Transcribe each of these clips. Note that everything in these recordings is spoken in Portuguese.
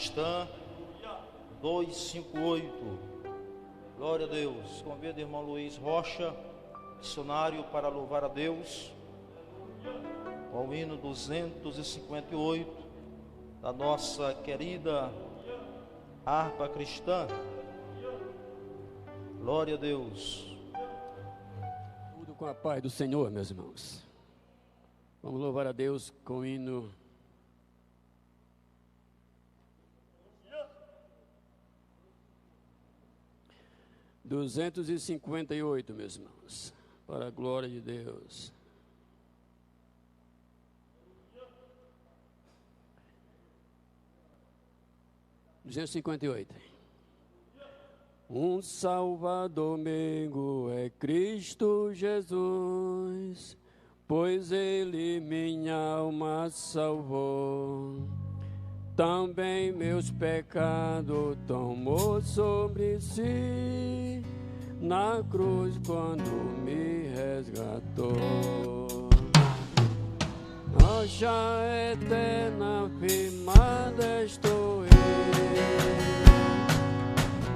Cristã 258. Glória a Deus. Convido o irmão Luiz Rocha, missionário, para louvar a Deus com o hino 258 da nossa querida harpa cristã. Glória a Deus. Tudo com a paz do Senhor, meus irmãos. Vamos louvar a Deus com o hino 258, meus irmãos, para a glória de Deus. Um Salvador meigo é Cristo Jesus, pois Ele minha alma salvou. Também meus pecados tomou sobre si, na cruz quando me resgatou. Rocha eterna firmada estou eu,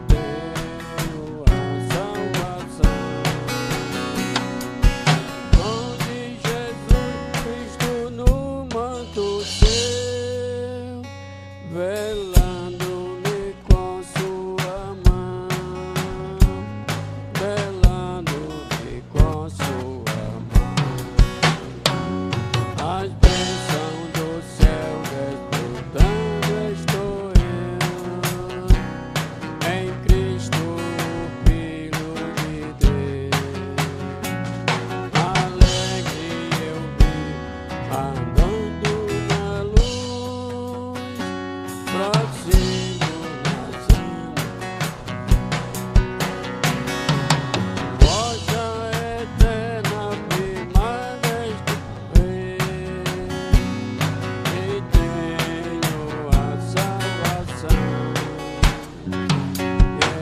tenho a salvação, onde Jesus Cristo no manto seu, velando-me com sua mão, velando-me com sua mão. As bênçãos do céu desfrutando estou eu, em Cristo, Filho de Deus. Alegre eu vi, andando na luz, prossigo na senda. Rocha eterna firmada estou eu, e tenho a salvação.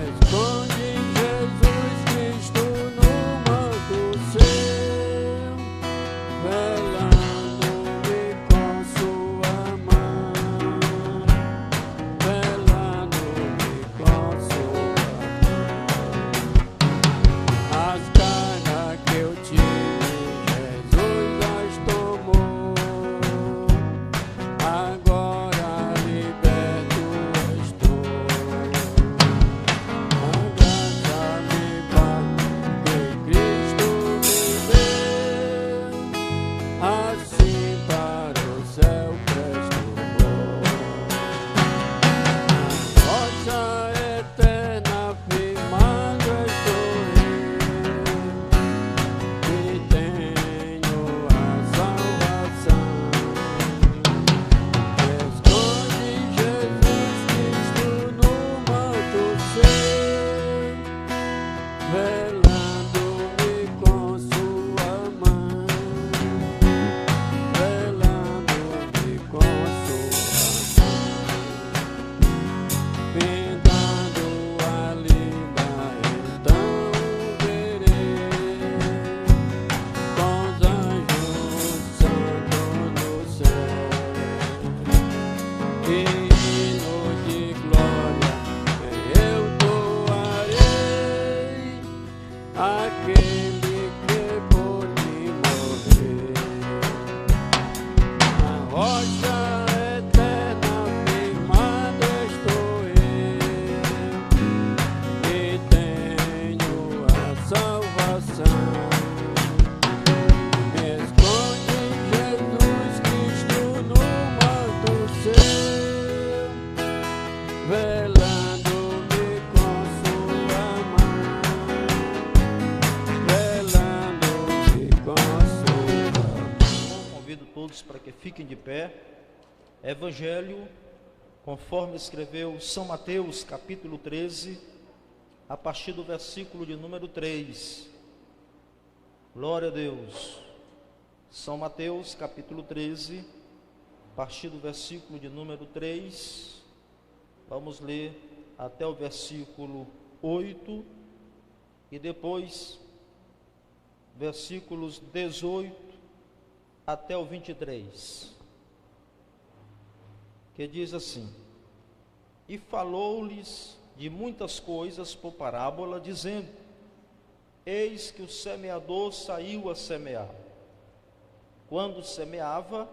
Esconde Jesus Cristo no manto seu, velando-me com sua mão, velando-me com sua mão. As cargas que eu tive, Jesus as tomou. Agora liberto estou. A graça me que Cristo me deu, assim para o céu presto vou. Rocha eterna firmada estou eu, e tenho a salvação. Esconde Jesus Cristo no manto seu, velando-me com sua mão, velando-me com sua mão. Findando a lida, então verei com os anjos santos no céu, hino de glória eu doarei àquele que por mim morreu. Na rocha eterna firmada estou eu, e tenho a salvação. Me esconde Jesus Cristo no manto seu, velando-me com sua mão, velando-me com sua mão. Convido todos para que fiquem de pé. Evangelho, conforme escreveu São Mateus, capítulo 13, a partir do versículo de número 3. Glória a Deus. São Mateus, capítulo 13, a partir do versículo de número 3. Vamos ler até o versículo 8 e depois versículos 18 até o 23, que diz assim: E falou-lhes de muitas coisas por parábola, dizendo: eis que o semeador saiu a semear. Quando semeava,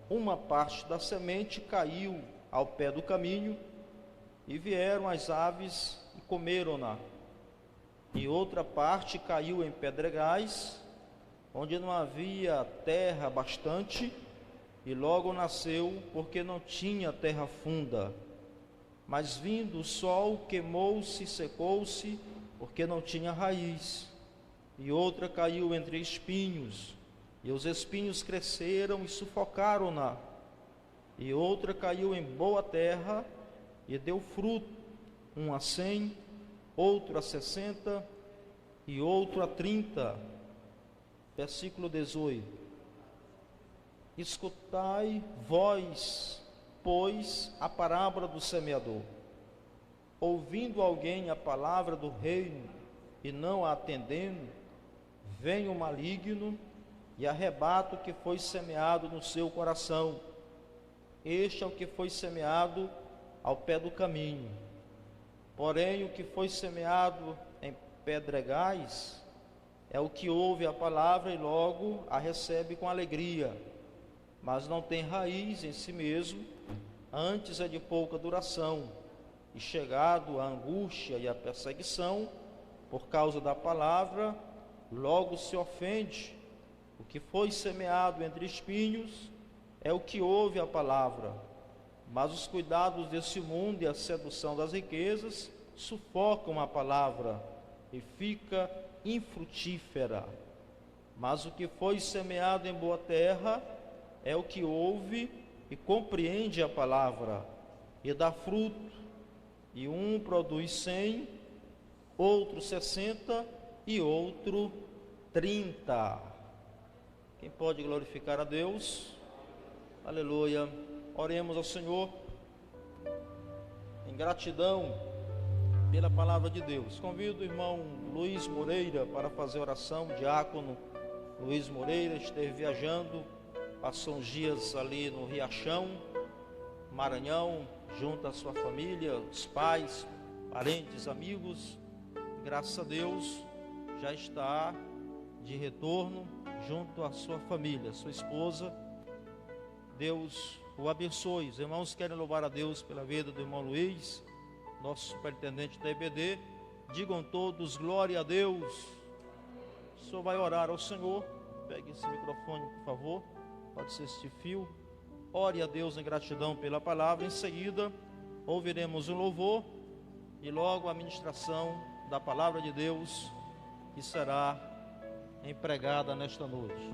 uma parte da semente caiu ao pé do caminho, e vieram as aves e comeram-na. E outra parte caiu em pedregais, onde não havia terra bastante, e logo nasceu, porque não tinha terra funda. Mas vindo o sol, queimou-se e secou-se, porque não tinha raiz. E outra caiu entre espinhos, e os espinhos cresceram e sufocaram-na. E outra caiu em boa terra, e deu fruto, um a 100, outro a 60, e outro a 30. Versículo 18. Escutai vós, pois, a parábola do semeador. Ouvindo alguém a palavra do reino, e não a atendendo, vem o maligno, e arrebata o que foi semeado no seu coração. Este é o que foi semeado ao pé do caminho. Porém, o que foi semeado em pedregais é o que ouve a palavra e logo a recebe com alegria, mas não tem raiz em si mesmo, antes é de pouca duração, e chegado a angústia e a perseguição, por causa da palavra, logo se ofende. O que foi semeado entre espinhos é o que ouve a palavra, mas os cuidados desse mundo e a sedução das riquezas sufocam a palavra e fica infrutífera. Mas o que foi semeado em boa terra é o que ouve e compreende a palavra e dá fruto, e um produz 100, outro 60 e outro 30. Quem pode glorificar a Deus? Aleluia. Oremos ao Senhor em gratidão pela palavra de Deus. Convido o irmão Luiz Moreira para fazer oração. O diácono Luiz Moreira esteve viajando, passou uns dias ali no Riachão, Maranhão, junto à sua família, os pais, parentes, amigos. Graças a Deus já está de retorno junto à sua família, sua esposa. Deus o abençoe. Os irmãos querem louvar a Deus pela vida do irmão Luiz, nosso superintendente da EBD. Digam todos: glória a Deus. O senhor vai orar ao Senhor. Pegue esse microfone, por favor. Pode ser este fio. Ore a Deus em gratidão pela palavra. Em seguida, ouviremos um louvor e logo a ministração da palavra de Deus, que será empregada nesta noite.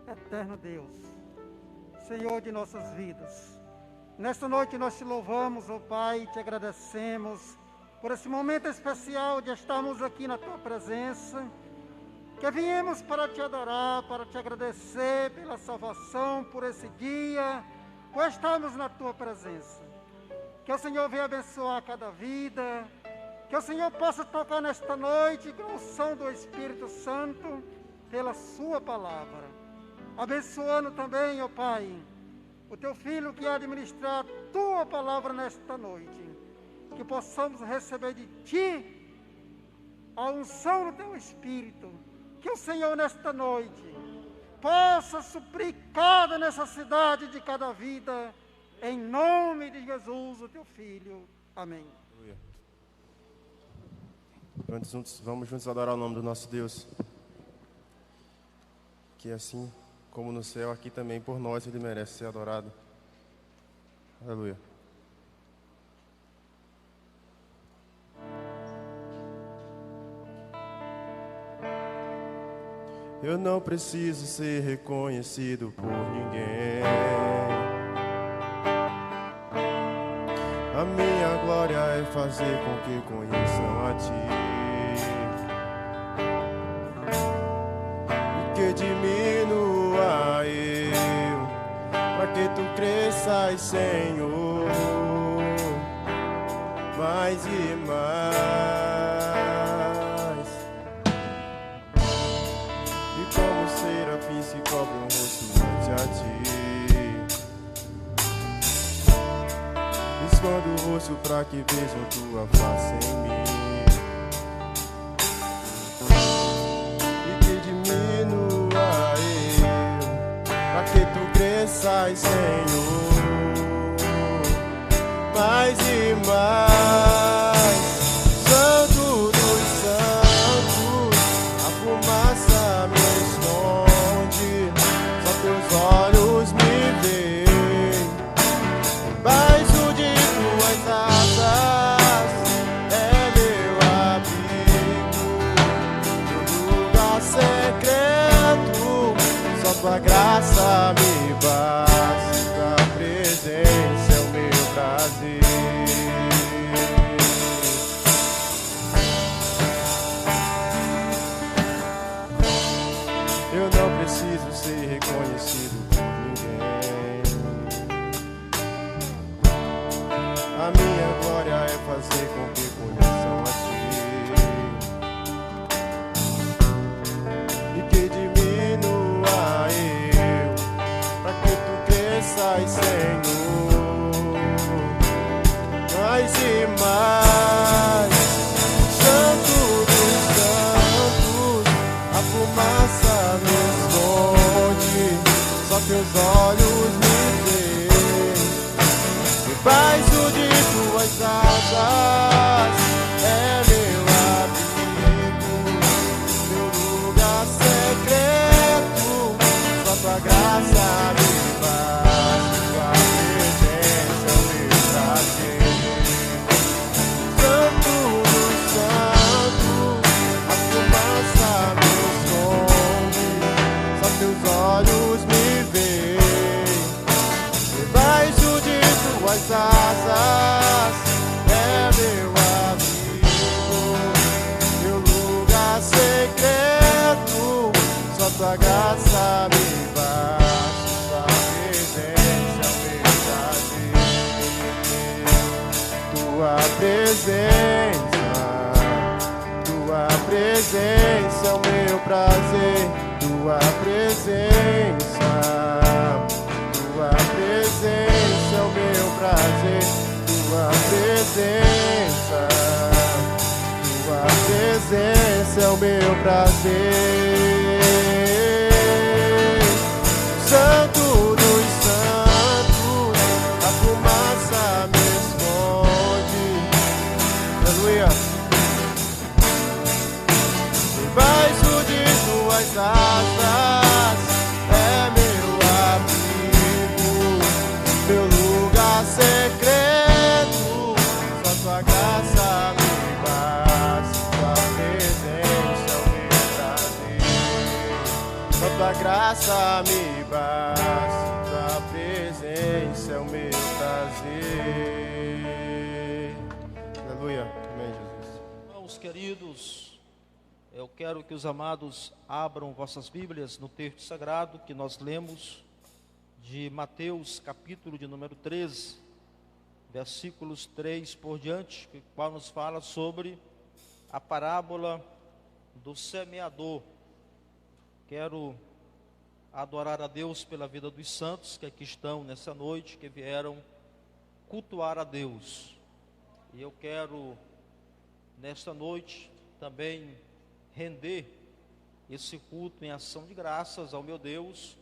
Eterno Deus, Senhor de nossas vidas, nesta noite nós te louvamos, ó Pai, e te agradecemos por esse momento especial de estarmos aqui na tua presença, que viemos para te adorar, para te agradecer pela salvação, por esse dia, por estarmos na tua presença. Que o Senhor venha abençoar cada vida, que o Senhor possa tocar nesta noite com a unção do Espírito Santo pela sua palavra. Abençoando também, ó Pai, o teu filho que há de ministrar a tua palavra nesta noite, que possamos receber de ti a unção do teu Espírito, que o Senhor nesta noite possa suprir cada necessidade de cada vida, em nome de Jesus, o teu filho. Amém. Vamos juntos adorar o nome do nosso Deus, que assim como no céu, aqui também por nós Ele merece ser adorado. Aleluia. Eu não preciso ser reconhecido por ninguém. A minha glória é fazer com que conheçam a Ti, e que diminua eu, para que Tu cresças, Senhor, mais e mais. E como serafim se cobre um rosto ante a Ti, esconde isso pra que vejam tua face em mim. E que diminua eu, pra que tu cresças, Senhor, mais e mais. Santo dos santos, a fumaça me esconde, só teus olhos me veem. Debaixo de tuas asas é meu abrigo, meu lugar secreto, só tua graça me basta, a presença é o meu prazer. Eu não preciso ser reconhecido por ninguém. A minha glória é fazer com que conheçam a ti. E que diminua eu, pra que tu cresças, Senhor, mais e mais. Santo dos santos, a fumaça me esconde, só teus olhos me veem. Debaixo de tuas asas é meu abrigo, meu lugar secreto, só tua graça me basta, tua presença é o meu prazer. Santo dos santos, a fumaça me esconde, só teus olhos me veem. Debaixo de tuas asas é meu abrigo, meu lugar secreto, só tua graça me basta, tua presença é o meu prazer. Tua presença é o meu prazer, tua presença é o meu prazer, tua presença é o meu prazer. Santo dos santos, a fumaça me esconde, aleluia. Debaixo de tuas asas é meu abrigo, meu lugar secreto, só tua graça me basta, tua presença é o meu prazer. Só tua graça me basta, tua presença é o meu prazer. Aleluia, amém, Jesus. Irmãos queridos, eu quero que os amados abram vossas Bíblias no texto sagrado que nós lemos de Mateus, capítulo de número 13, versículos 3 por diante, que qual nos fala sobre a parábola do semeador. Quero adorar a Deus pela vida dos santos que aqui estão nessa noite, que vieram cultuar a Deus. E eu quero, nesta noite, também render esse culto em ação de graças ao meu Deus,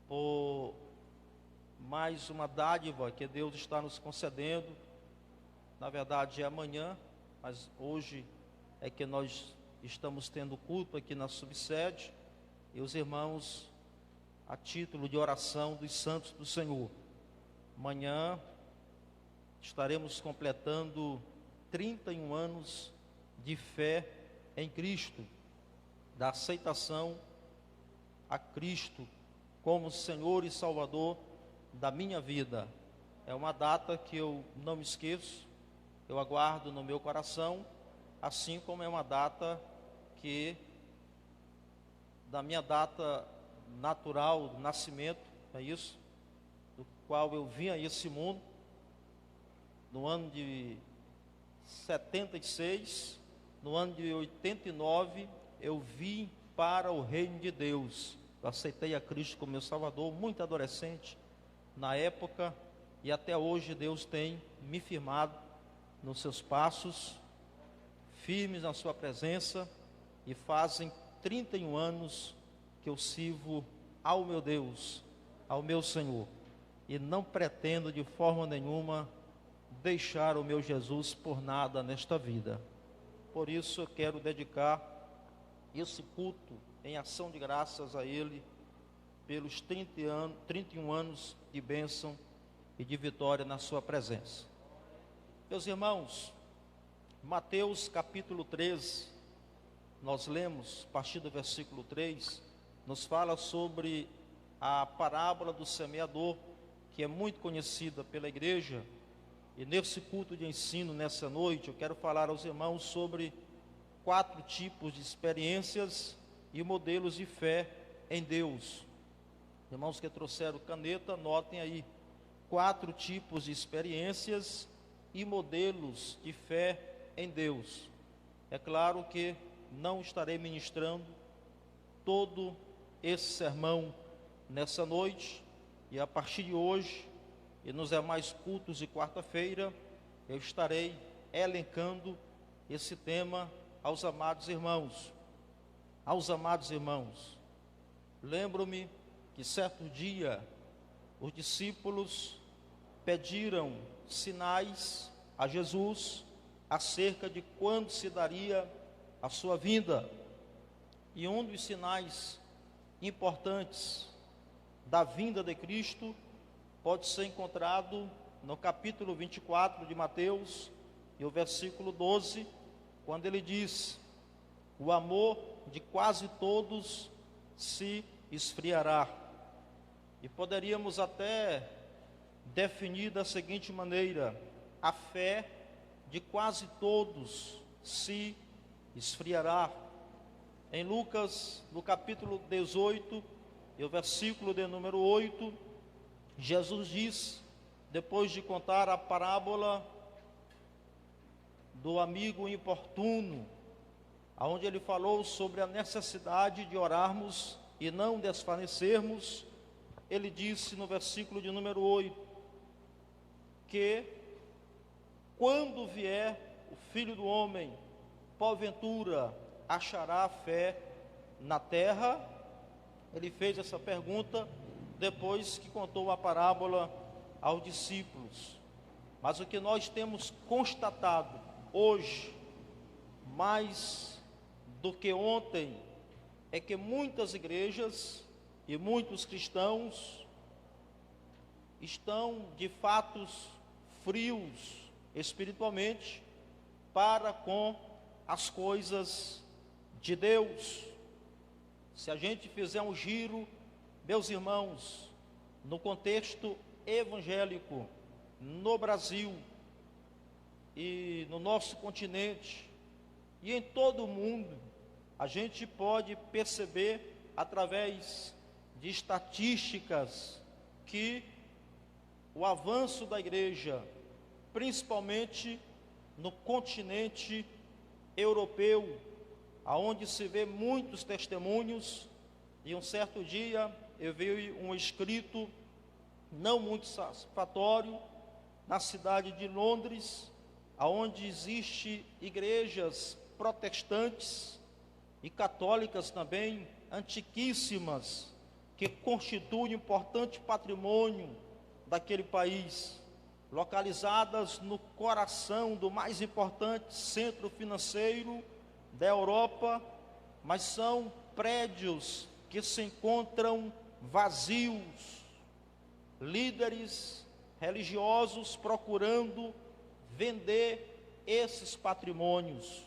por mais uma dádiva que Deus está nos concedendo. Na verdade é amanhã, mas hoje é que nós estamos tendo culto aqui na subsede, e os irmãos, a título de oração dos santos do Senhor. Amanhã estaremos completando 31 anos de fé em Cristo, da aceitação a Cristo como Senhor e Salvador da minha vida. É uma data que eu não me esqueço, eu aguardo no meu coração, assim como é uma data que, da minha data natural, do nascimento, é isso, do qual eu vim a esse mundo, no ano de 76, no ano de 89, eu vim para o reino de Deus. Eu aceitei a Cristo como meu Salvador, muito adolescente na época, e até hoje Deus tem me firmado nos seus passos, firmes na sua presença, e fazem 31 anos que eu sirvo ao meu Deus, ao meu Senhor, e não pretendo de forma nenhuma deixar o meu Jesus por nada nesta vida. Por isso eu quero dedicar esse culto em ação de graças a Ele, pelos 31 anos de bênção e de vitória na sua presença. Meus irmãos, Mateus capítulo 13, nós lemos, a partir do versículo 3, nos fala sobre a parábola do semeador, que é muito conhecida pela igreja. E nesse culto de ensino, nessa noite, eu quero falar aos irmãos sobre 4 tipos de experiências e modelos de fé em Deus. Irmãos que trouxeram caneta, notem aí, 4 tipos de experiências e modelos de fé em Deus. É claro que não estarei ministrando todo esse sermão nessa noite, e a partir de hoje e nos demais cultos de quarta-feira eu estarei elencando esse tema aos amados irmãos. Aos amados irmãos, lembro-me que certo dia os discípulos pediram sinais a Jesus acerca de quando se daria a sua vinda. E um dos sinais importantes da vinda de Cristo pode ser encontrado no capítulo 24 de Mateus, e o versículo 12, quando ele diz: o amor de quase todos se esfriará. E poderíamos até definir da seguinte maneira: a fé de quase todos se esfriará. Em Lucas, no capítulo 18, e o versículo de número 8, Jesus diz, depois de contar a parábola do amigo importuno, onde ele falou sobre a necessidade de orarmos e não desfalecermos, ele disse no versículo de número 8, que quando vier o Filho do Homem, porventura achará fé na terra? Ele fez essa pergunta depois que contou a parábola aos discípulos. Mas o que nós temos constatado hoje, mais do que ontem, é que muitas igrejas e muitos cristãos estão de fato frios espiritualmente para com as coisas de Deus. Se a gente fizer um giro, meus irmãos, no contexto evangélico, no Brasil e no nosso continente e em todo o mundo, a gente pode perceber através de estatísticas que o avanço da igreja, principalmente no continente europeu, aonde se vê muitos testemunhos, e um certo dia eu vi um escrito não muito satisfatório na cidade de Londres, aonde existe igrejas protestantes e católicas também, antiquíssimas, que constituem importante patrimônio daquele país, localizadas no coração do mais importante centro financeiro da Europa, mas são prédios que se encontram vazios, líderes religiosos procurando vender esses patrimônios.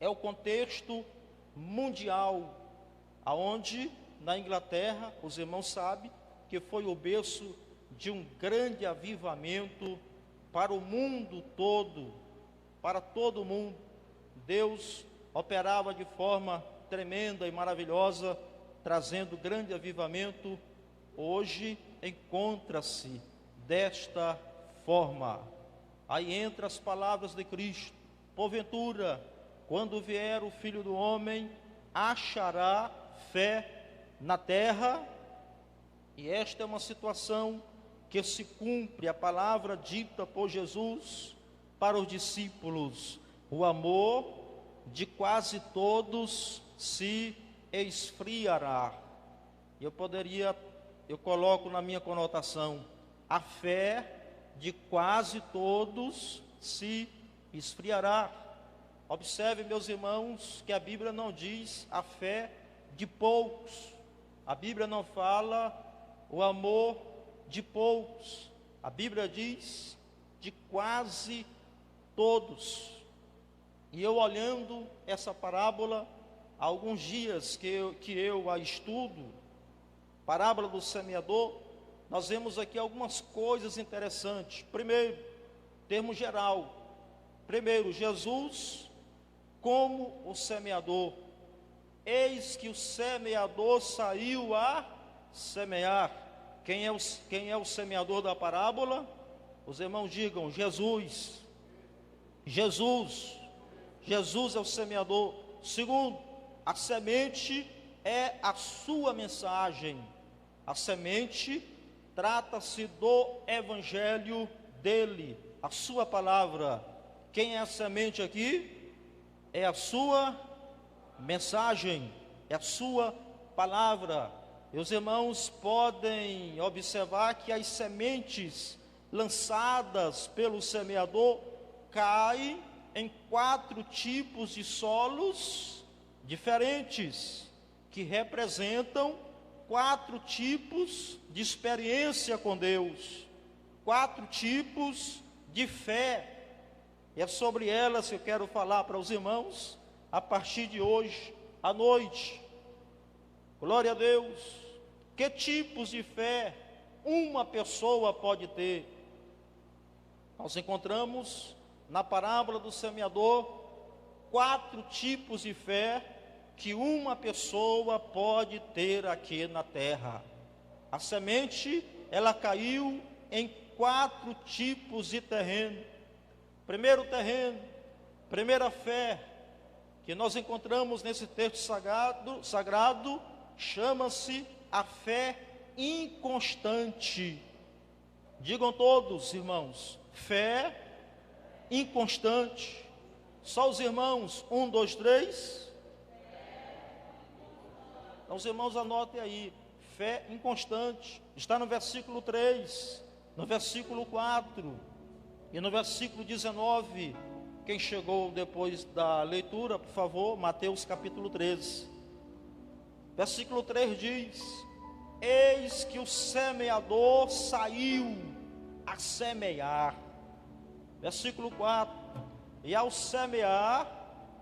É o contexto mundial, aonde na Inglaterra, os irmãos sabem que foi o berço de um grande avivamento para o mundo todo, para todo o mundo. Deus operava de forma tremenda e maravilhosa, trazendo grande avivamento. Hoje encontra-se desta forma. Aí entra as palavras de Cristo: porventura, quando vier o Filho do Homem, achará fé na terra? E esta é uma situação que se cumpre a palavra dita por Jesus para os discípulos: o amor de quase todos se esfriará. Eu coloco na minha conotação: a fé de quase todos se esfriará. Observe, meus irmãos, que a Bíblia não diz a fé de poucos. A Bíblia não fala o amor de poucos. A Bíblia diz de quase todos. E eu, olhando essa parábola, há alguns dias que eu a estudo, parábola do semeador, nós vemos aqui algumas coisas interessantes. Primeiro, termo geral. Primeiro, Jesus como o semeador. Eis que o semeador saiu a semear. Quem é o semeador da parábola? Os irmãos digam: Jesus. Jesus. Jesus é o semeador. Segundo, a semente é a sua mensagem. A semente trata-se do evangelho dele, a sua palavra. Quem é a semente aqui? É a sua mensagem, é a sua palavra. E os irmãos podem observar que as sementes lançadas pelo semeador caem em 4 tipos de solos diferentes, que representam 4 tipos de experiência com Deus, 4 tipos de fé. E é sobre elas que eu quero falar para os irmãos a partir de hoje à noite. Glória a Deus. Que tipos de fé uma pessoa pode ter? Nós encontramos na parábola do semeador 4 tipos de fé que uma pessoa pode ter aqui na terra. A semente, ela caiu em 4 tipos de terreno. Primeiro terreno, primeira fé, que nós encontramos nesse texto sagrado, chama-se a fé inconstante. Digam todos, irmãos: fé inconstante. Só os irmãos, 1, 2, 3. Então os irmãos anotem aí: fé inconstante. Está no versículo 3, no versículo 4 e no versículo 19. Quem chegou depois da leitura, por favor, Mateus capítulo 13. Versículo 3 diz: eis que o semeador saiu a semear. Versículo 4: e ao semear,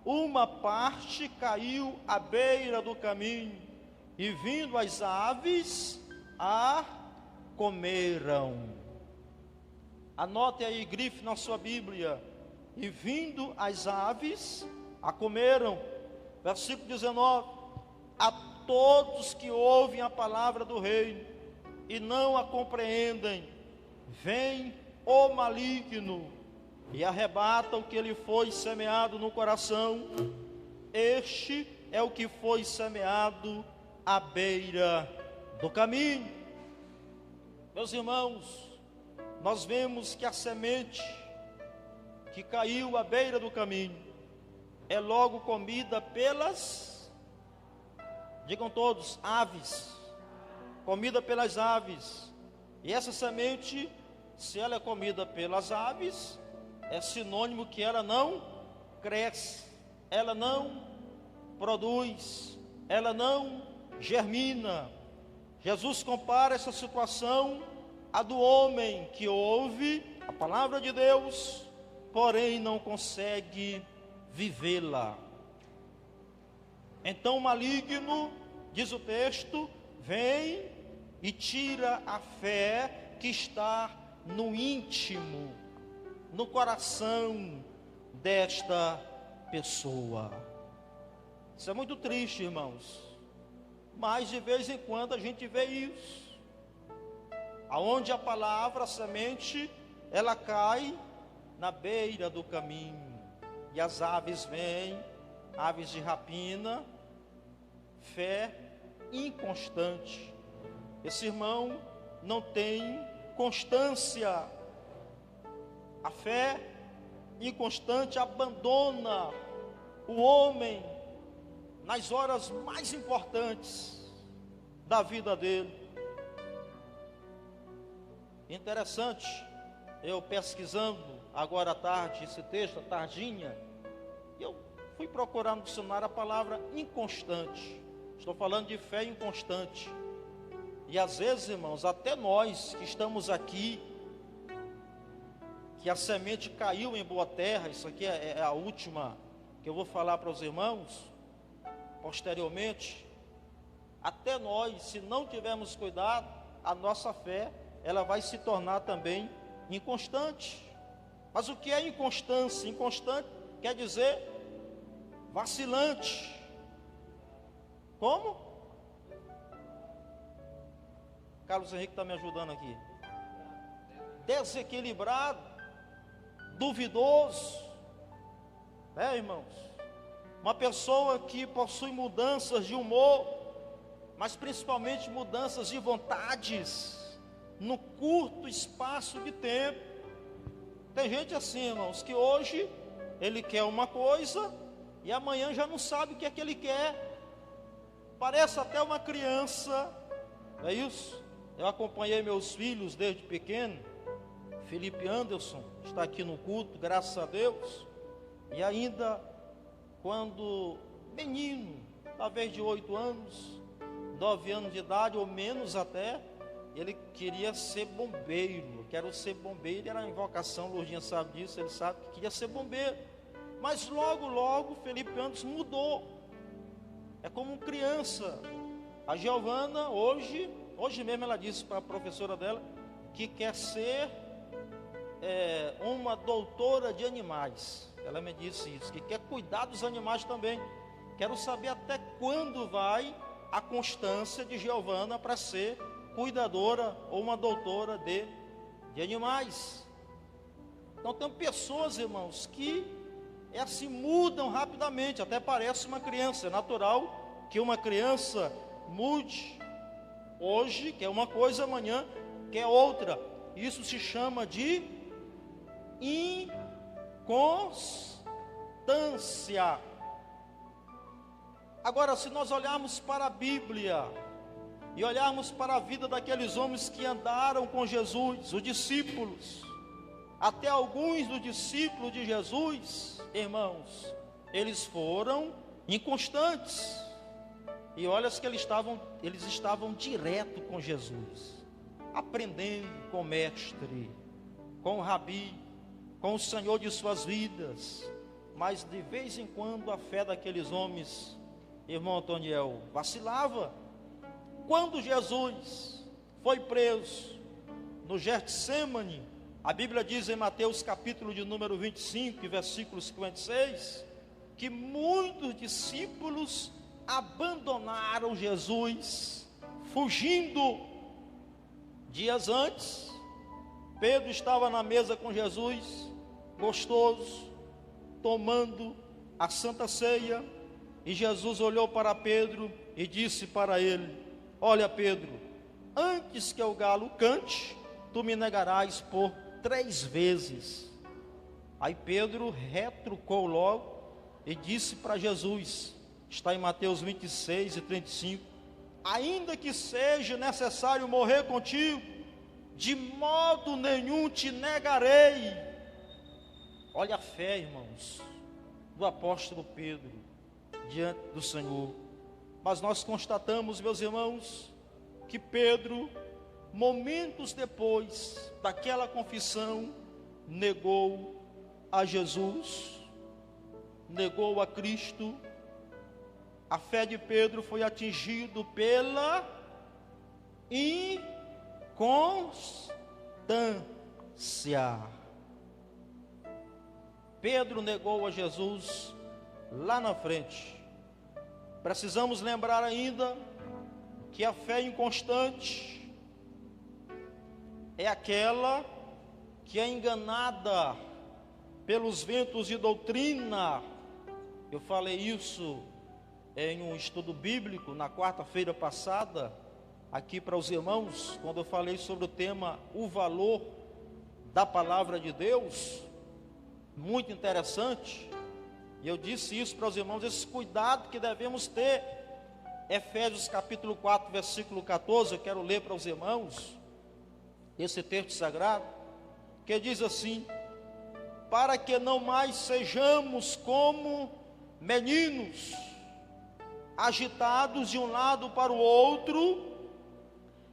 uma parte caiu à beira do caminho, e vindo as aves, a comeram. Anote aí, grife na sua Bíblia: e vindo as aves, a comeram. Versículo 19: a todos que ouvem a palavra do reino e não a compreendem, vem o maligno e arrebata o que lhe foi semeado no coração. Este é o que foi semeado à beira do caminho. Meus irmãos, nós vemos que a semente que caiu à beira do caminho é logo comida pelas, digam todos, aves. Comida pelas aves. E essa semente, se ela é comida pelas aves, é sinônimo que ela não cresce, ela não produz, ela não germina. Jesus compara essa situação à do homem que ouve a palavra de Deus, porém não consegue vivê-la. Então o maligno, diz o texto, vem e tira a fé que está no íntimo, no coração desta pessoa. Isso é muito triste, irmãos, mas de vez em quando a gente vê isso, aonde a palavra, a semente, ela cai na beira do caminho, e as aves vêm, aves de rapina, fé inconstante. Esse irmão não tem inconstância. A fé inconstante abandona o homem nas horas mais importantes da vida dele. Interessante, eu pesquisando agora à tarde esse texto, à tardinha, eu fui procurar no dicionário a palavra inconstante. Estou falando de fé inconstante. E às vezes, irmãos, até nós que estamos aqui, que a semente caiu em boa terra, isso aqui é a última que eu vou falar para os irmãos, posteriormente, até nós, se não tivermos cuidado, a nossa fé, ela vai se tornar também inconstante. Mas o que é inconstância? Inconstante quer dizer vacilante. Como? Carlos Henrique está me ajudando aqui. Desequilibrado, duvidoso, irmãos? Uma pessoa que possui mudanças de humor, mas principalmente mudanças de vontades, no curto espaço de tempo. Tem gente assim, irmãos, que hoje ele quer uma coisa e amanhã já não sabe o que é que ele quer. Parece até uma criança, é isso? Eu acompanhei meus filhos desde pequeno. Felipe Anderson está aqui no culto, graças a Deus. E ainda quando menino, talvez de 8 anos, 9 anos de idade ou menos até, ele queria ser bombeiro. Quero ser bombeiro, era a invocação, Lourdinha sabe disso, ele sabe que queria ser bombeiro. Mas logo, Felipe Anderson mudou. É como criança. A Giovana, hoje mesmo ela disse para a professora dela que quer ser uma doutora de animais. Ela me disse isso, que quer cuidar dos animais também. Quero saber até quando vai a constância de Giovana para ser cuidadora ou uma doutora de animais. Então tem pessoas, irmãos, que assim mudam rapidamente, até parece uma criança. É natural que uma criança mude. Hoje quer uma coisa, amanhã quer outra. Isso se chama de inconstância. Agora, se nós olharmos para a Bíblia e olharmos para a vida daqueles homens que andaram com Jesus, os discípulos, até alguns dos discípulos de Jesus, irmãos, eles foram inconstantes. E olha que eles estavam direto com Jesus, aprendendo com o mestre, com o rabi, com o Senhor de suas vidas. Mas de vez em quando a fé daqueles homens, irmão Antoniel, vacilava. Quando Jesus foi preso no Getsêmani, a Bíblia diz em Mateus capítulo de número 25, versículo 56, que muitos discípulos abandonaram Jesus, fugindo. Dias antes, Pedro estava na mesa com Jesus, gostoso, tomando a Santa Ceia, e Jesus olhou para Pedro e disse para ele: olha, Pedro, antes que o galo cante, tu me negarás por 3 vezes. Aí Pedro retrucou logo e disse para Jesus, está em Mateus 26 e 35, ainda que seja necessário morrer contigo, de modo nenhum te negarei. Olha a fé, irmãos, do apóstolo Pedro diante do Senhor. Mas nós constatamos, meus irmãos, que Pedro, momentos depois daquela confissão, negou a Jesus, negou a Cristo. A fé de Pedro foi atingida pela inconstância. Pedro negou a Jesus lá na frente. Precisamos lembrar ainda que a fé inconstante é aquela que é enganada pelos ventos de doutrina. Eu falei isso em um estudo bíblico na quarta-feira passada, aqui para os irmãos, quando eu falei sobre o tema, o valor da palavra de Deus, muito interessante, e eu disse isso para os irmãos, esse cuidado que devemos ter. Efésios capítulo 4, versículo 14, eu quero ler para os irmãos, esse texto sagrado, que diz assim: para que não mais sejamos como meninos, agitados de um lado para o outro,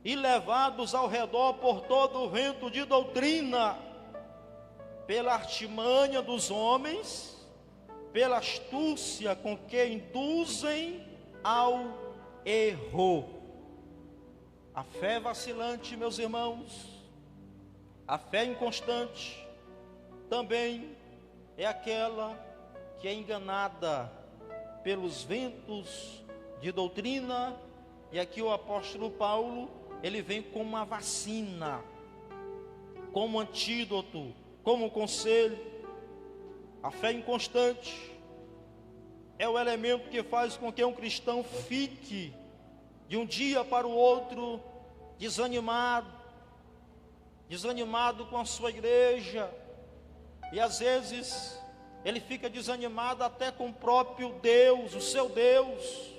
e levados ao redor por todo o vento de doutrina, pela artimanha dos homens, pela astúcia com que induzem ao erro. A fé vacilante, meus irmãos, a fé inconstante, também é aquela que é enganada pelos ventos de doutrina. E aqui o apóstolo Paulo, ele vem como uma vacina, como antídoto, como conselho. A fé inconstante é o elemento que faz com que um cristão fique de um dia para o outro desanimado com a sua igreja, e às vezes ele fica desanimado até com o próprio Deus, o seu Deus.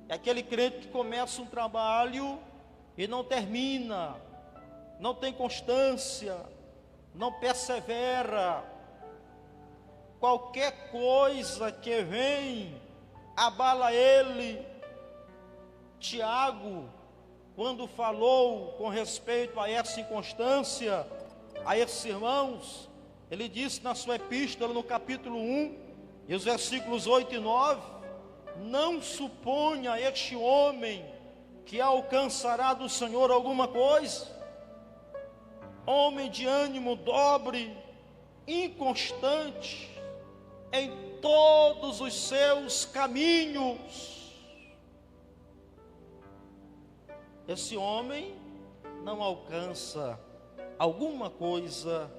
É aquele crente que começa um trabalho e não termina, não tem constância, não persevera. Qualquer coisa que vem abala ele. Tiago, quando falou com respeito a essa inconstância, a esses irmãos, ele disse na sua epístola, no capítulo 1, e os versículos 8 e 9, não suponha este homem que alcançará do Senhor alguma coisa. Homem de ânimo dobre, inconstante em todos os seus caminhos. Esse homem não alcança alguma coisa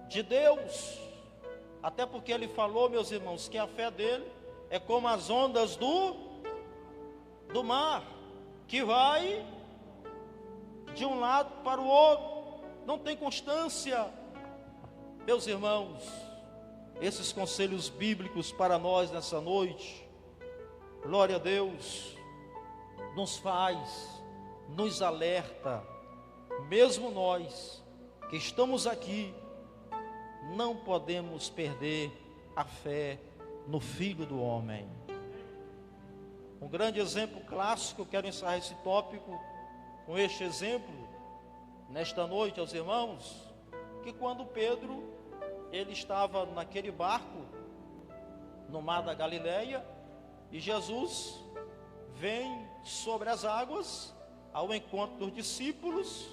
de Deus, até porque ele falou, meus irmãos, que a fé dele é como as ondas do mar, que vai de um lado para o outro, não tem constância. Meus irmãos, esses conselhos bíblicos para nós nessa noite, glória a Deus, nos alerta, mesmo nós que estamos aqui, não podemos perder a fé no Filho do Homem. Um grande exemplo clássico, eu quero encerrar esse tópico com este exemplo, nesta noite aos irmãos, que quando Pedro, ele estava naquele barco, no mar da Galileia, e Jesus vem sobre as águas, ao encontro dos discípulos,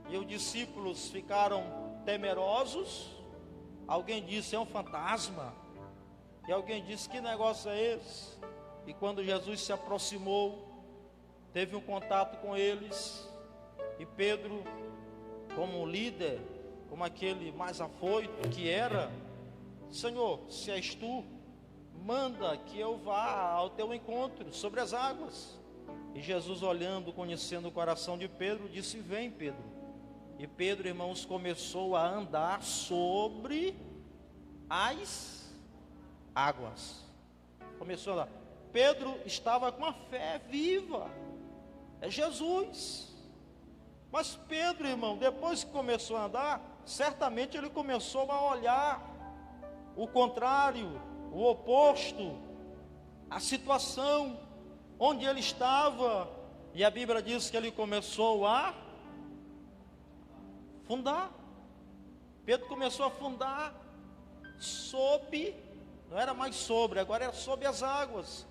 e os discípulos ficaram temerosos. Alguém disse, é um fantasma, e alguém disse, que negócio é esse? E quando Jesus se aproximou, teve um contato com eles, e Pedro, como líder, como aquele mais afoito que era, Senhor, se és tu, manda que eu vá ao teu encontro sobre as águas. E Jesus, olhando, conhecendo o coração de Pedro, disse, vem, Pedro. E Pedro, irmãos, começou a andar sobre as águas. Começou a andar. Pedro estava com a fé viva, é Jesus. Mas Pedro, irmão, depois que começou a andar, certamente ele começou a olhar o contrário, o oposto, a situação onde ele estava, e a Bíblia diz que ele começou a afundar. Pedro começou a afundar não era mais sobre, agora era sob as águas.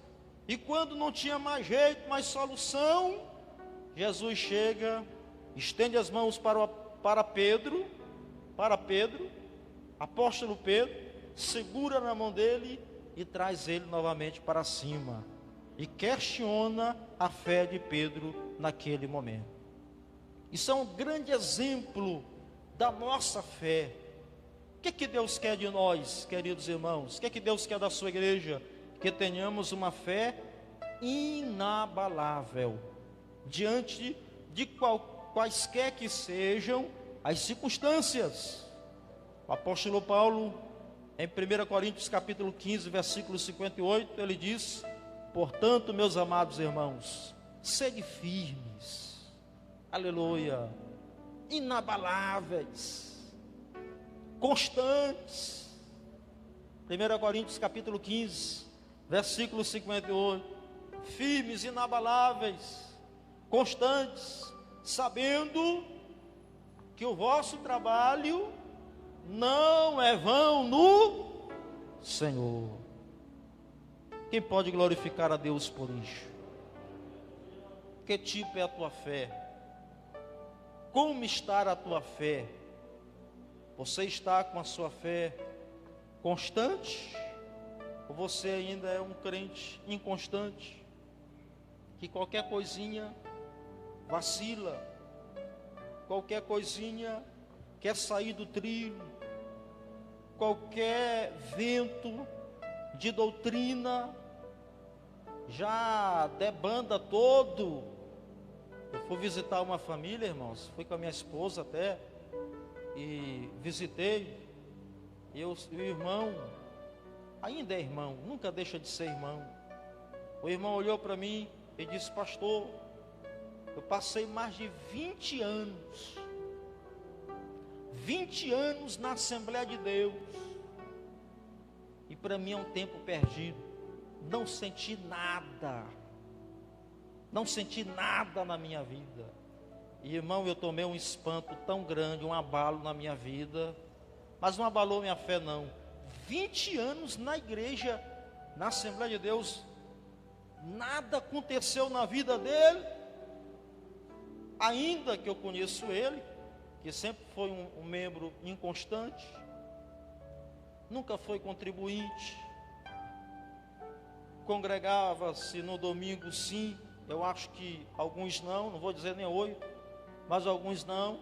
E quando não tinha mais jeito, mais solução, Jesus chega, estende as mãos para Pedro, apóstolo Pedro, segura na mão dele e traz ele novamente para cima. E questiona a fé de Pedro naquele momento. Isso é um grande exemplo da nossa fé. O que Deus quer de nós, queridos irmãos? O que Deus quer da sua igreja? Que tenhamos uma fé inabalável. diante de quaisquer que sejam as circunstâncias. O apóstolo Paulo, em 1 Coríntios capítulo 15, versículo 58, ele diz: portanto, meus amados irmãos, sede firmes, aleluia, inabaláveis, constantes. 1 Coríntios capítulo 15, versículo 58, firmes, inabaláveis, constantes, sabendo que o vosso trabalho não é vão no Senhor. Quem pode glorificar a Deus por isso? Que tipo é a tua fé? Como está a tua fé? Você está com a sua fé constante? Ou você ainda é um crente inconstante? Que qualquer coisinha vacila, qualquer coisinha quer sair do trilho, qualquer vento de doutrina já debanda todo. Eu fui visitar uma família, irmãos, fui com a minha esposa até, e visitei, e o irmão, ainda é irmão, nunca deixa de ser irmão. O irmão olhou para mim e disse: pastor, eu passei mais de 20 anos na Assembleia de Deus, e para mim é um tempo perdido, não senti nada na minha vida. E irmão, eu tomei um espanto tão grande, um abalo na minha vida, mas não abalou minha fé não. 20 anos na igreja, na Assembleia de Deus, nada aconteceu na vida dele, ainda que eu conheço ele, que sempre foi um membro inconstante, nunca foi contribuinte, congregava-se no domingo sim, eu acho que alguns não vou dizer nem 8, mas alguns não,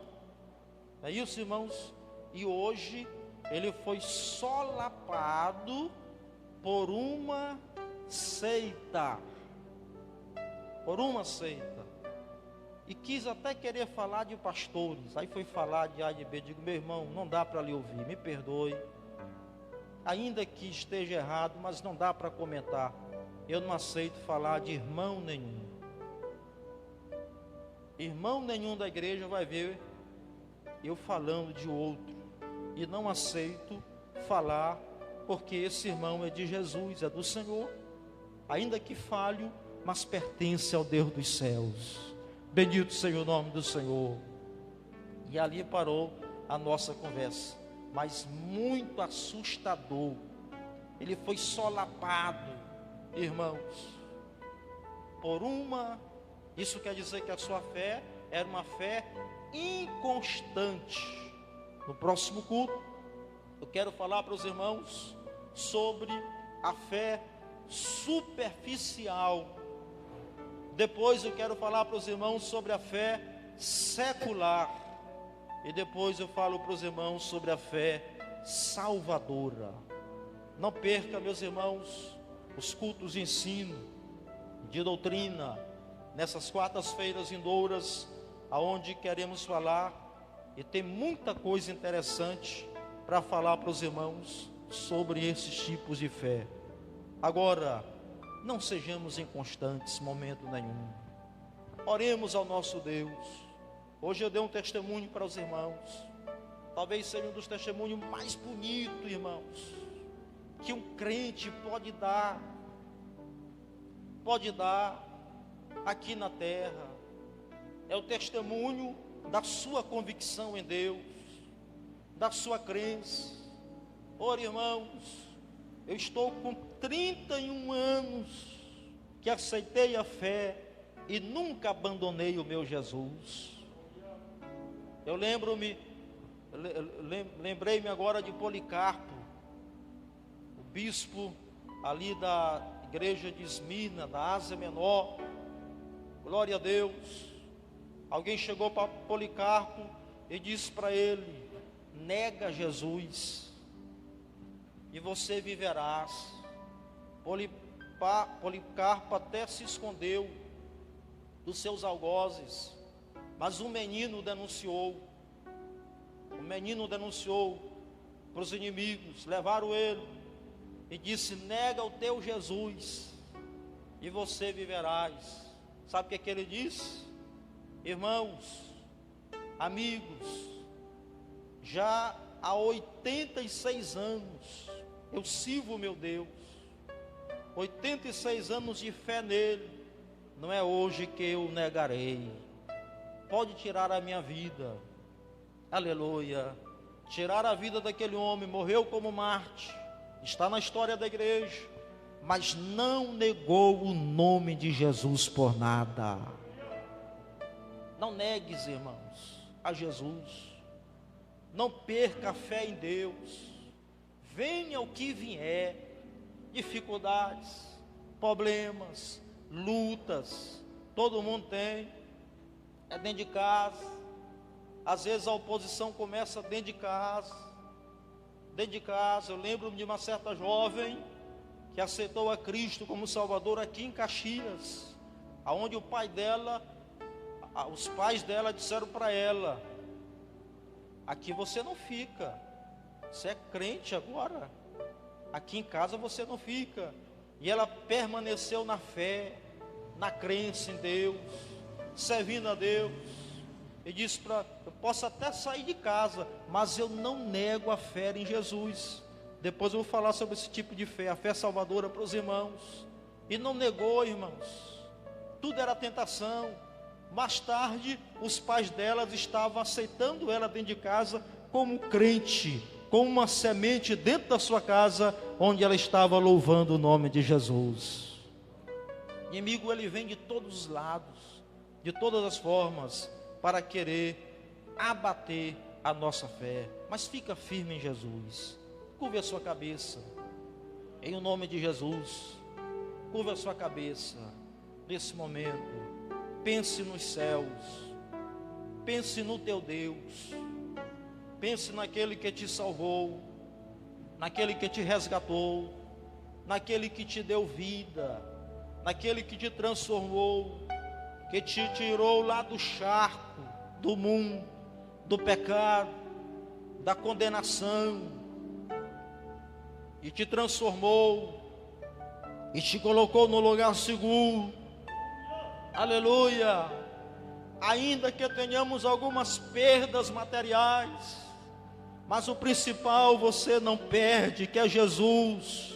é isso, irmãos. E hoje ele foi solapado por uma seita, e quis até querer falar de pastores, aí foi falar de A e de B. Digo: meu irmão, não dá para lhe ouvir, me perdoe, ainda que esteja errado, mas não dá para comentar. Eu não aceito falar de irmão nenhum da igreja vai ver eu falando de outro, e não aceito falar, porque esse irmão é de Jesus, é do Senhor, ainda que falho, mas pertence ao Deus dos céus. Bendito seja o nome do Senhor. E ali parou a nossa conversa, mas muito assustador. Ele foi solapado, irmãos, por isso quer dizer que a sua fé era uma fé inconstante. No próximo culto, eu quero falar para os irmãos sobre a fé superficial. Depois eu quero falar para os irmãos sobre a fé secular. E depois eu falo para os irmãos sobre a fé salvadora. Não perca, meus irmãos, os cultos de ensino, de doutrina, nessas quartas-feiras vindouras, aonde queremos falar, e tem muita coisa interessante para falar para os irmãos sobre esses tipos de fé. Agora, não sejamos inconstantes momento nenhum. Oremos ao nosso Deus. Hoje eu dei um testemunho para os irmãos, talvez seja um dos testemunhos mais bonitos, irmãos, que um crente pode dar aqui na terra. É o testemunho da sua convicção em Deus, da sua crença. Ora, irmãos, eu estou com 31 anos que aceitei a fé e nunca abandonei o meu Jesus. Eu lembrei-me agora de Policarpo, o bispo ali da igreja de Esmirna, da Ásia Menor. Glória a Deus. Alguém chegou para Policarpo e disse para ele: nega Jesus e você viverás. Policarpo até se escondeu, dos seus algozes. Mas um menino denunciou para os inimigos, levaram ele e disse: nega o teu Jesus e você viverás. Sabe o que ele disse? Irmãos, amigos, já há 86 anos eu sirvo o meu Deus, 86 anos de fé nele, não é hoje que eu o negarei. Pode tirar a minha vida, aleluia. Tirar a vida daquele homem, morreu como Marte, está na história da igreja, mas não negou o nome de Jesus por nada. Não negues, irmãos, a Jesus. Não perca a fé em Deus. Venha o que vier, dificuldades, problemas, lutas, todo mundo tem. É dentro de casa. Às vezes a oposição começa dentro de casa. Dentro de casa, eu lembro-me de uma certa jovem que aceitou a Cristo como Salvador aqui em Caxias, aonde os pais dela disseram para ela: aqui você não fica, você é crente agora, aqui em casa você não fica. E ela permaneceu na fé, na crença em Deus, servindo a Deus, e disse: eu posso até sair de casa, mas eu não nego a fé em Jesus. Depois eu vou falar sobre esse tipo de fé, a fé salvadora para os irmãos. E não negou, irmãos, tudo era tentação. Mais tarde, os pais delas estavam aceitando ela dentro de casa como crente, com uma semente dentro da sua casa, onde ela estava louvando o nome de Jesus. O inimigo, ele vem de todos os lados, de todas as formas, para querer abater a nossa fé. Mas fica firme em Jesus. Curve a sua cabeça, em o nome de Jesus. Curve a sua cabeça, nesse momento. Pense nos céus, pense no teu Deus, pense naquele que te salvou, naquele que te resgatou, naquele que te deu vida, naquele que te transformou, que te tirou lá do charco, do mundo, do pecado, da condenação, e te transformou, e te colocou no lugar seguro. Aleluia. Ainda que tenhamos algumas perdas materiais, mas o principal você não perde, que é Jesus,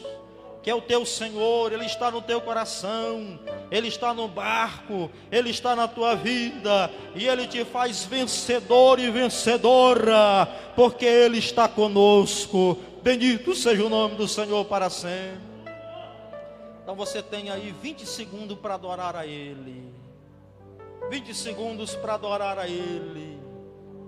que é o teu Senhor. Ele está no teu coração, Ele está no barco, Ele está na tua vida, e Ele te faz vencedor e vencedora, porque Ele está conosco. Bendito seja o nome do Senhor para sempre. Então você tem aí 20 segundos para adorar a Ele. 20 segundos para adorar a Ele.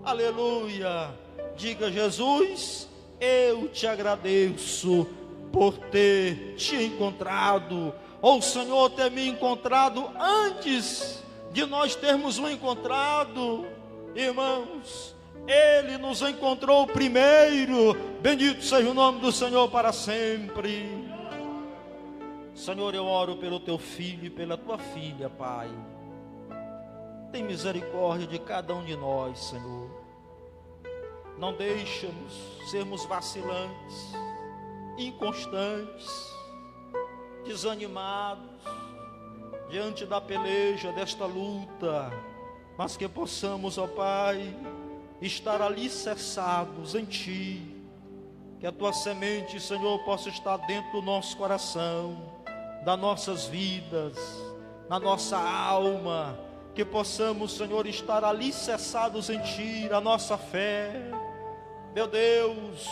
Aleluia. Diga: Jesus, eu te agradeço por ter te encontrado, ou o Senhor ter me encontrado antes de nós termos um encontrado. Irmãos, Ele nos encontrou primeiro. Bendito seja o nome do Senhor para sempre. Senhor, eu oro pelo teu filho e pela tua filha, Pai. Tem misericórdia de cada um de nós, Senhor. Não deixa-nos sermos vacilantes, inconstantes, desanimados diante da peleja desta luta, mas que possamos, ó Pai, estar alicerçados em Ti, que a Tua semente, Senhor, possa estar dentro do nosso coração, das nossas vidas, na nossa alma, que possamos, Senhor, estar alicerçados em Ti, a nossa fé. Meu Deus,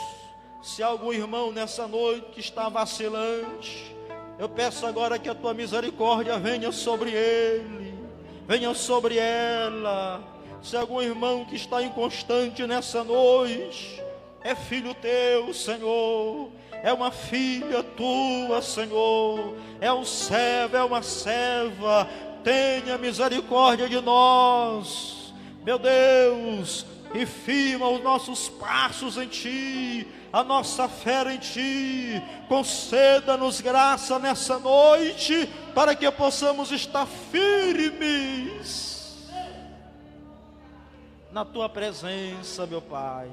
se algum irmão nessa noite que está vacilante, eu peço agora que a Tua misericórdia venha sobre ele, venha sobre ela. Se algum irmão que está inconstante nessa noite, é filho Teu, Senhor, é uma filha Tua, Senhor, é um servo, é uma serva, tenha misericórdia de nós. Meu Deus, e firma os nossos passos em Ti, a nossa fé em Ti. Conceda-nos graça nessa noite, para que possamos estar firmes na Tua presença, meu Pai,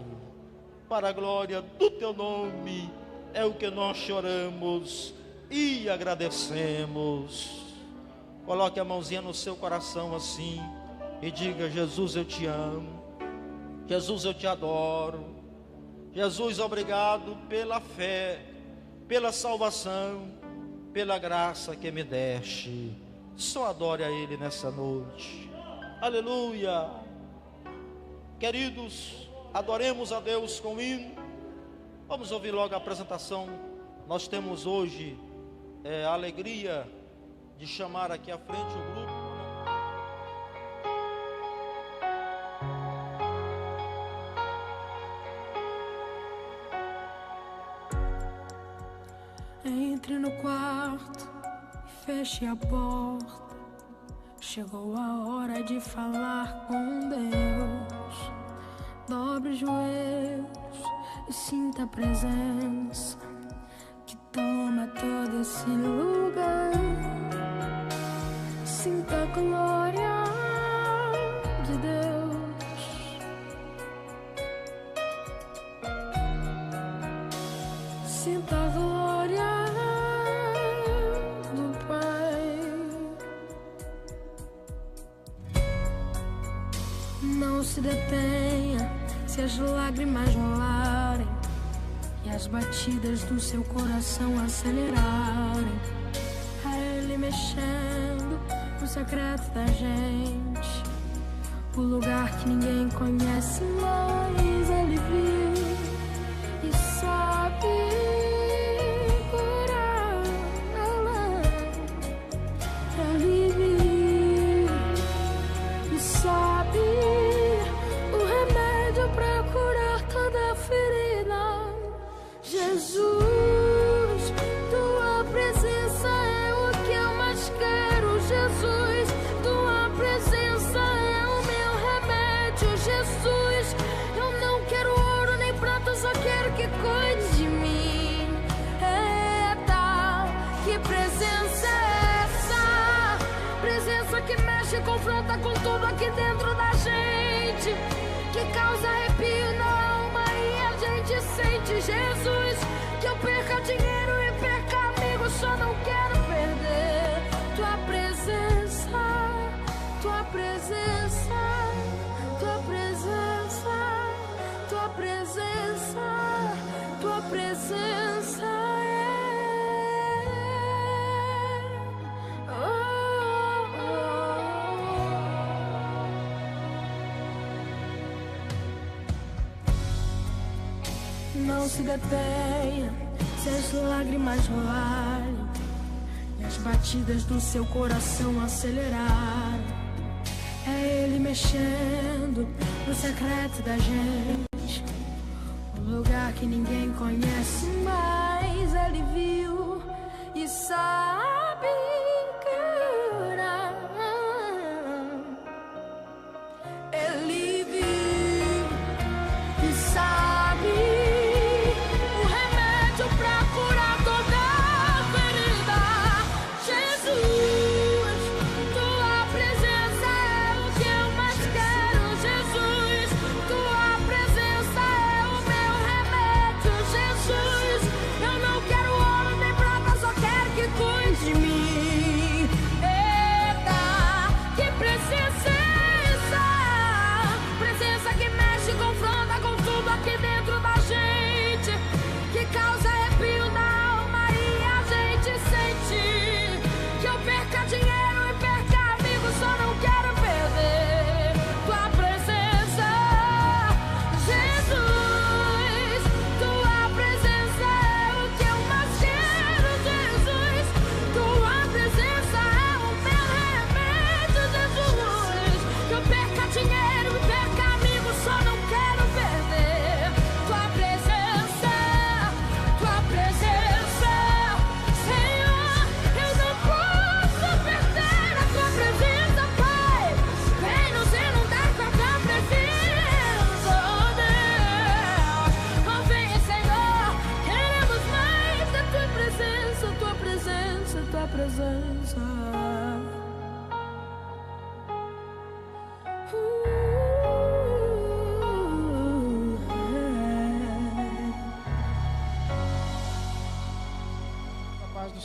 para a glória do Teu nome. É o que nós choramos e agradecemos. Coloque a mãozinha no seu coração assim e diga: Jesus, eu te amo. Jesus, eu te adoro. Jesus, obrigado pela fé, pela salvação, pela graça que me deste. Só adore a Ele nessa noite. Aleluia. Queridos, adoremos a Deus com hino. Vamos ouvir logo a apresentação. Nós temos hoje a alegria de chamar aqui à frente o grupo. Entre no quarto e feche a porta. Chegou a hora de falar com Deus. Dobre os joelhos e sinta a presença que toma todo esse lugar. Sinta a glória de Deus. Sinta a glória do Pai. Não se detenha se as lágrimas rolarem e as batidas do seu coração acelerarem. A Ele mexendo no secreto da gente, o lugar que ninguém conhece, mas Ele viu e sabe curar. Ele viu e sabe o remédio pra curar toda ferida. Jesus, Tua presença é o que eu mais quero. Jesus, Tua presença é o meu remédio. Jesus, eu não quero ouro nem prata, só quero que cuide de mim. Eita, que presença é essa? Presença que mexe e confronta com tudo aqui dentro da gente, que causa arrepio na alma e a gente sente. Jesus, que eu perca dinheiro e perca amigos, só não quero perder Tua presença, Tua presença, Tua presença, Tua presença, Tua presença Não se detenha se as lágrimas rolarem e as batidas do seu coração acelerarem. É Ele mexendo no secreto da gente, o lugar que ninguém conhece, mas Ele viu e sabe curar. Ele viu e sabe de mim.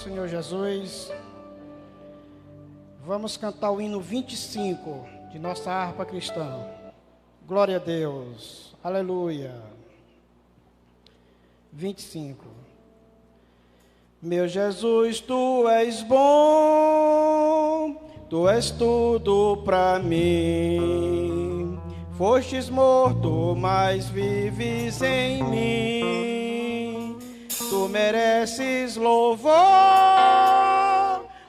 Senhor Jesus. Vamos cantar o hino 25 de nossa harpa cristã. Glória a Deus. Aleluia. 25. Meu Jesus, tu és bom, tu és tudo para mim. Fostes morto, mas vives em mim. Tu mereces louvor,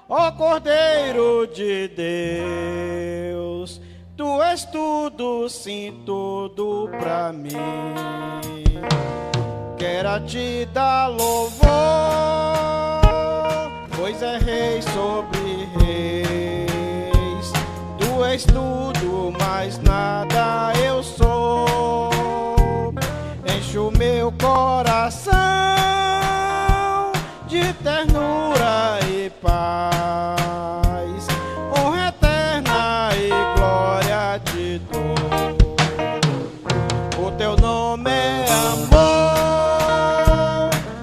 ó Cordeiro de Deus. Tu és tudo, sim, tudo para mim. Quero a ti dar louvor, pois é rei sobre reis. Tu és tudo, mas nada eu sou. Enche o meu coração de ternura e paz. Honra eterna e glória te dou. O teu nome é amor,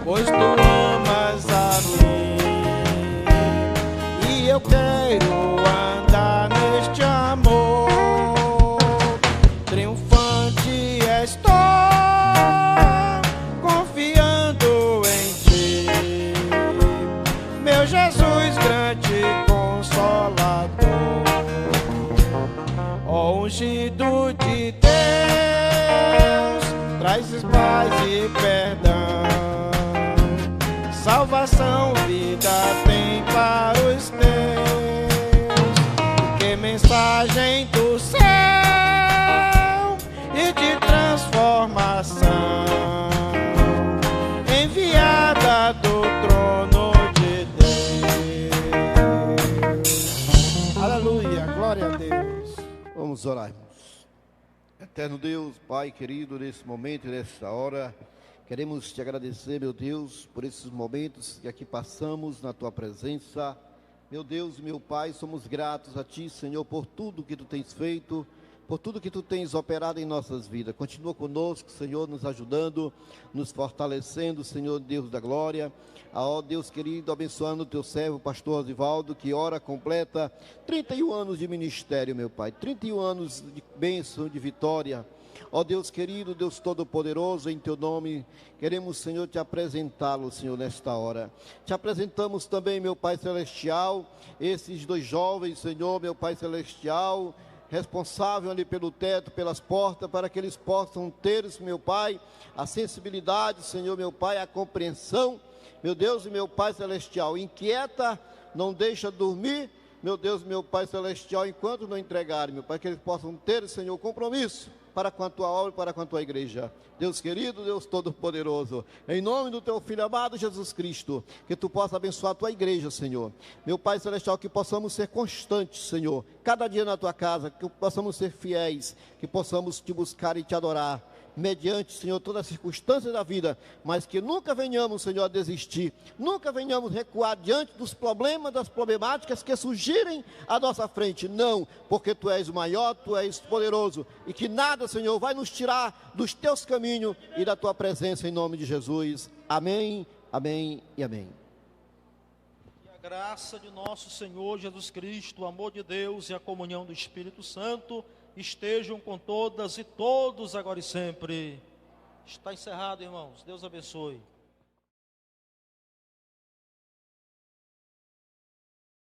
pois tu amas a mim. E eu quero andar neste amor. Triunfante estou, confiando em ti, meu Jesus, grande consolador. Ó ungido de Deus, trazes paz e perdão. Salvação, vida tem para os teus. Que mensagem do céu e de transformação, enviada do trono de Deus. Aleluia, glória a Deus. Vamos orar, irmãos. Eterno Deus, Pai querido, nesse momento e nessa hora, queremos te agradecer, meu Deus, por esses momentos que aqui passamos na tua presença. Meu Deus e meu Pai, somos gratos a ti, Senhor, por tudo que tu tens feito, por tudo que tu tens operado em nossas vidas. Continua conosco, Senhor, nos ajudando, nos fortalecendo, Senhor Deus da glória. Ó Deus querido, abençoando o teu servo, pastor Osivaldo, que ora completa 31 anos de ministério, meu Pai, 31 anos de bênção, de vitória. Ó Deus querido, Deus todo-poderoso, em teu nome, queremos, Senhor, te apresentá-lo, Senhor, nesta hora. Te apresentamos também, meu Pai celestial, esses dois jovens, Senhor, meu Pai celestial, responsável ali pelo teto, pelas portas, para que eles possam ter, meu Pai, a sensibilidade, Senhor, meu Pai, a compreensão, meu Deus e meu Pai celestial, inquieta, não deixa dormir, meu Deus e meu Pai celestial, enquanto não entregarem, meu Pai, que eles possam ter, Senhor, compromisso para com a tua obra e para com a tua igreja. Deus querido, Deus todo-poderoso, em nome do teu Filho amado Jesus Cristo, que tu possa abençoar a tua igreja, Senhor. Meu Pai celestial, que possamos ser constantes, Senhor, cada dia na tua casa, que possamos ser fiéis, que possamos te buscar e te adorar, mediante, Senhor, todas as circunstâncias da vida, mas que nunca venhamos, Senhor, a desistir, nunca venhamos recuar diante dos problemas, das problemáticas que surgirem à nossa frente, não, porque tu és o maior, tu és poderoso, e que nada, Senhor, vai nos tirar dos teus caminhos e da tua presença, em nome de Jesus. Amém, amém e amém. Que a graça de nosso Senhor Jesus Cristo, o amor de Deus e a comunhão do Espírito Santo estejam com todas e todos agora e sempre. Está encerrado, irmãos. Deus abençoe.